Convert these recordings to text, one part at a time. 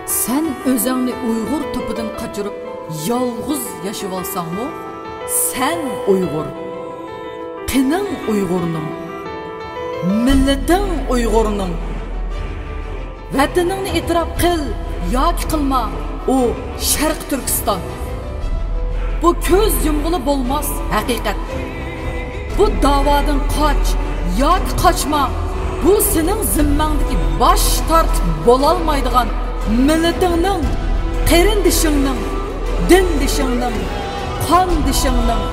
Sen özüңni Uyg'ur topidan qaçırıp yalğız yaşıp alsaňmy? Sen Uyg'ur. Qinin Uyg'urnyň. Milletin Uyg'urnyň. Vataningni e'tirof qil yoki qilma. O Şarq Türkistan. Bu köz yumg'uli bo'lmas haqiqat. Bu davadan qaç yoki qaçma. Bu sening zimmangdagi bosh tortib bo'lolmaydigan milletingning, qarindishingning, dindishingning, qondishingning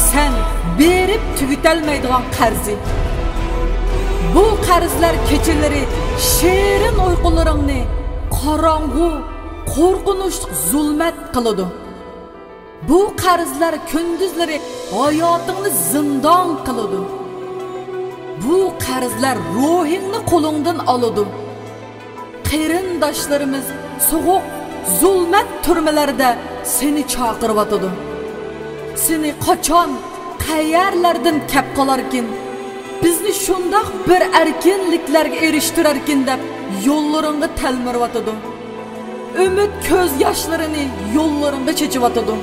sen berib tugitalmaydigan qarzi. Bu qarzlar kechalari shirin uyqularingni qorong'u, qo'rqinchli zulmat qiladi. Bu qarzlar kunduzlari hayotingni zindon qiladi. Bu qarzlar ruhingni qo'lingdan oladi. Qarindoshlarimiz so'g'uq, zulmat turmalarida seni chaqirib atadi. Seni qachon, qayerlardan kep qolarkin, bizni shundoq bir erkinliklarga erishtirarkin deb yo'llaringga talmirib atadi. Umid ko'z yoshlarini yo'llaringga chechib atadi.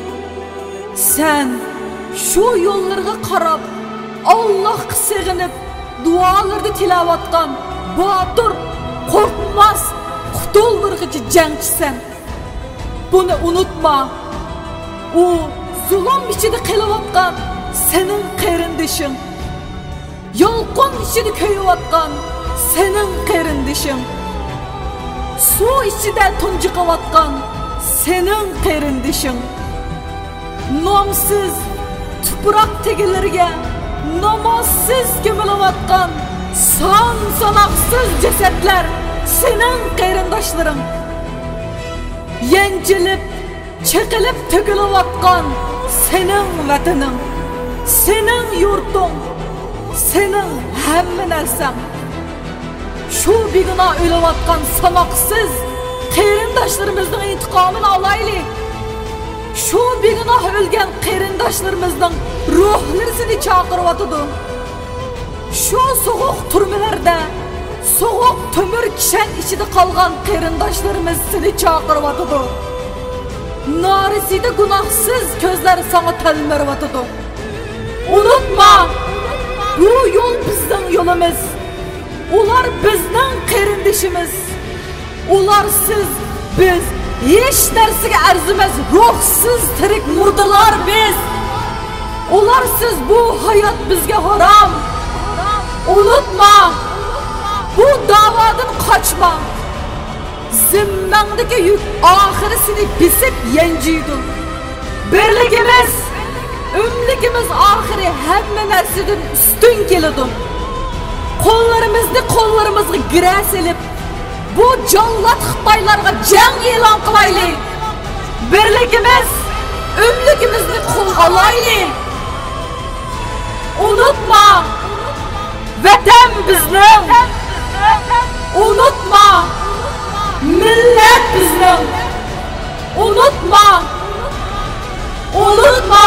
Sen shu yo'llarga qarab, Allohga sig'inib, duolarda tilovatgan botir, qo'rqmas, qutuldirg'ichi jangchisan. Buni unutma. U zulm ichida qilayotgan sening qarindishing. Yolqin ichida kuyayotgan sening qarindishing. Suv ichida tunjiqayotgan sening qarindishing. Nomsiz tuproq tegilariga namozsiz ko'milayotgan son sanoqsiz jasadlar sening qarindoshlaring. Yenjilib, chiqilib to'kilayotgan sening vataning, sening yurting, sening hamma narsang. Shu beguna o'layotgan sanoqsiz qarindoshlarimizning intiqomini olaylik. Shu beguna o'lgan qarindoshlarimizning ruhlarini chaqirib atadi. Shu so'g'uq turmalarda, so'g'uq tomir kishan ichida qolgan qarindoshlarimiz seni chaqirib atadi. Norisida gunohsiz ko'zlari sana talmirib atadi. Unutma, bu yo'l bizning yo'limiz. Ular bizning qarindishimiz. Ularsiz biz hech narsaga arzimas ruhsiz tirik murdalar biz. Ularsiz bu hayot bizga harom. Unutma, bu davadan qaçma. Zimmangdagi yuk oxiri seni bisib yenjiydi. Birligimiz, umligimiz oxiri hamma narsadan ustun keladi. Qo'llarimizni qo'llarimizga gira silib, bu jallod Xitoylarga jang e'lon qilaylik. Birligimiz, umligimizni qo'lga olaylik. Unutma, vatan bizning. Unutma, millat bizning. Unutma, unutma.